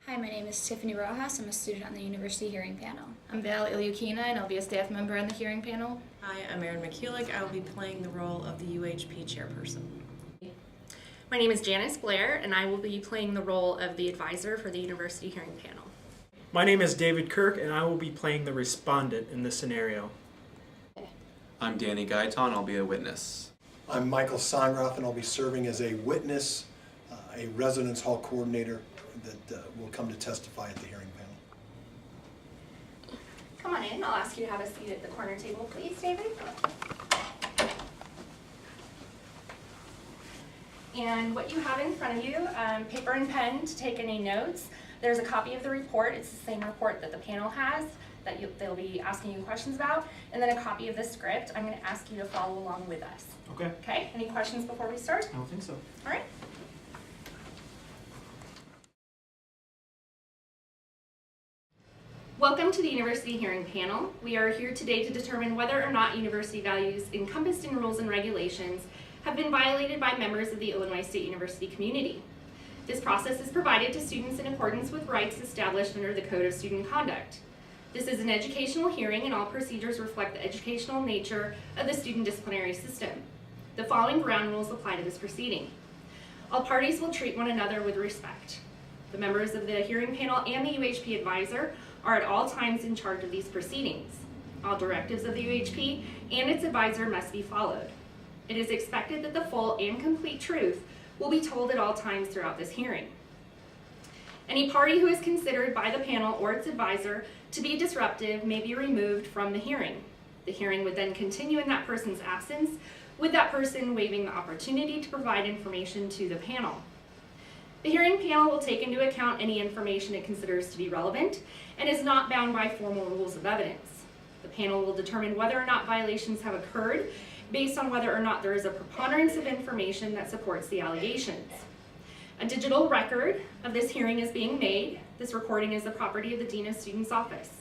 Hi, my name is Tiffany Rojas. I'm a student on the University Hearing Panel. I'm Val Ilyukina, and I'll be a staff member on the hearing panel. Hi, I'm Erin McCulloch. I will be playing the role of the UHP chairperson. My name is Janice Blair, and I will be playing the role of the advisor for the University Hearing Panel. My name is David Kirk, and I will be playing the respondent in this scenario. I'm Danny Gaiton, I'll be a witness. I'm Michael Songroth, and I'll be serving as a witness, a residence hall coordinator that will come to testify at the hearing panel. Come on in. I'll ask you to have a seat at the corner table, please, David. And what you have in front of you, paper and pen to take any notes. There's a copy of the report. It's the same report that the panel has that they'll be asking you questions about, and then a copy of the script. I'm going to ask you to follow along with us. Okay. Okay? Any questions before we start? I don't think so. All right. Welcome to the University Hearing Panel. We are here today to determine whether or not university values encompassed in rules and regulations have been violated by members of the Illinois State University community. This process is provided to students in accordance with rights established under the Code of Student Conduct. This is an educational hearing, and all procedures reflect the educational nature of the student disciplinary system. The following ground rules apply to this proceeding. All parties will treat one another with respect. The members of the hearing panel and the UHP advisor are at all times in charge of these proceedings. All directives of the UHP and its advisor must be followed. It is expected that the full and complete truth will be told at all times throughout this hearing. Any party who is considered by the panel or its advisor to be disruptive may be removed from the hearing. The hearing would then continue in that person's absence, with that person waiving the opportunity to provide information to the panel. The hearing panel will take into account any information it considers to be relevant and is not bound by formal rules of evidence. The panel will determine whether or not violations have occurred based on whether or not there is a preponderance of information that supports the allegations. A digital record of this hearing is being made. This recording is the property of the Dean of Students' office.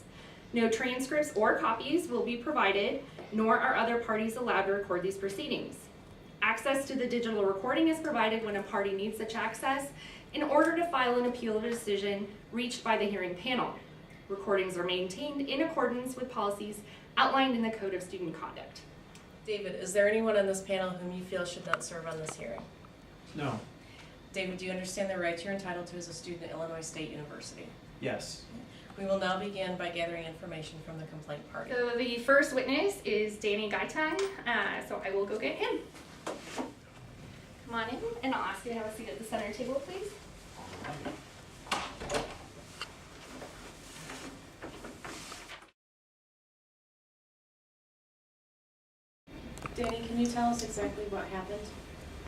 No transcripts or copies will be provided, nor are other parties allowed to record these proceedings. Access to the digital recording is provided when a party needs such access in order to file an appeal of a decision reached by the hearing panel. Recordings are maintained in accordance with policies outlined in the Code of Student Conduct. David, is there anyone on this panel whom you feel should not serve on this hearing? No. David, do you understand the rights you're entitled to as a student at Illinois State University? Yes. We will now begin by gathering information from the complaint party. So the first witness is Danny Gaiton, so I will go get him. Come on in, and I'll ask you to have a seat at the center table, please. Danny, can you tell us exactly what happened?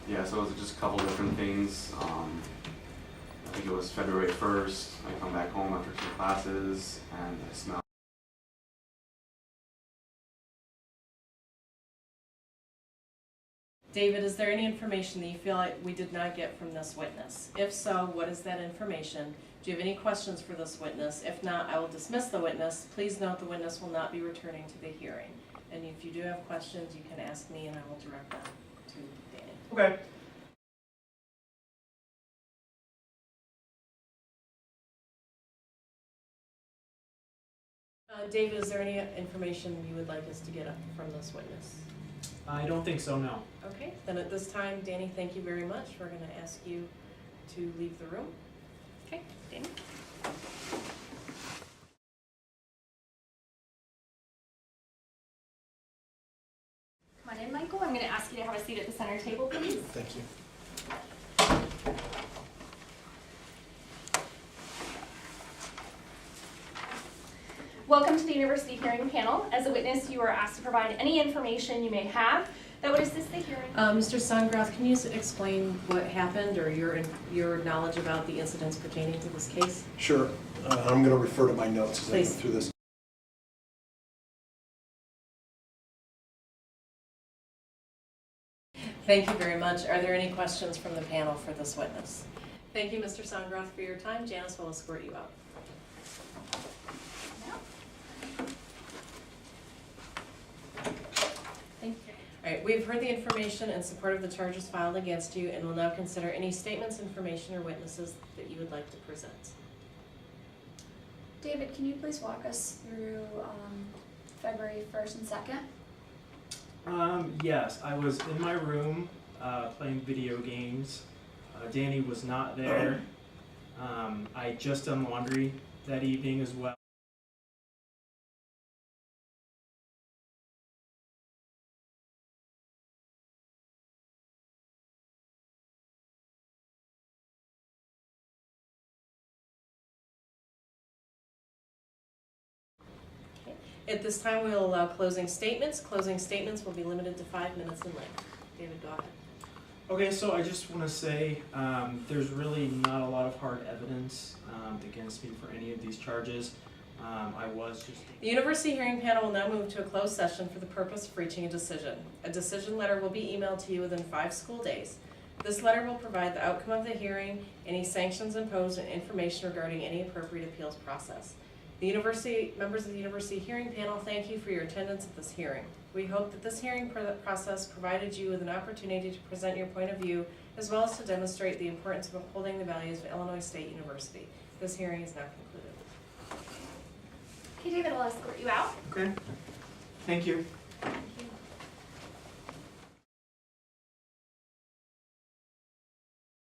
Yeah, so it was just a couple different things. I think it was February 1st. I come back home after 2 classes and I smell. David, is there any information that you feel like we did not get from this witness? If so, what is that information? Do you have any questions for this witness? If not, I will dismiss the witness. Please note the witness will not be returning to the hearing. And if you do have questions, you can ask me and I will direct them to Danny. Okay. David, is there any information you would like us to get from this witness? I don't think so, no. Okay, then at this time, Danny, thank you very much. We're going to ask you to leave the room. Okay, Danny. Come on in, Michael. I'm going to ask you to have a seat at the center table, please. Thank you. Welcome to the University Hearing Panel. As a witness, you are asked to provide any information you may have that would assist the hearing. Mr. Songroth, can you explain what happened or your knowledge about the incidents pertaining to this case? Sure. I'm going to refer to my notes as I go Please. through this. Thank you very much. Are there any questions from the panel for this witness? Thank you, Mr. Songroth, for your time. Janice will escort you out. Thank you. All right, we've heard the information in support of the charges filed against you and will now consider any statements, information, or witnesses that you would like to present. David, can you please walk us through February 1st and 2nd? Yes, I was in my room playing video games. Danny was not there. I just done laundry that evening as well. At this time, we will allow closing statements. Closing statements will be limited to 5 minutes in length. David, go ahead. Okay, so I just want to say there's really not a lot of hard evidence against me for any of these charges. I was just... The University Hearing Panel will now move to a closed session for the purpose of reaching a decision. A decision letter will be emailed to you within 5 school days. This letter will provide the outcome of the hearing, any sanctions imposed, and information regarding any appropriate appeals process. Members of the University Hearing Panel, thank you for your attendance at this hearing. We hope that this hearing process provided you with an opportunity to present your point of view, as well as to demonstrate the importance of upholding the values of Illinois State University. This hearing is now concluded. Okay, David, I'll escort you out. Okay. Thank you.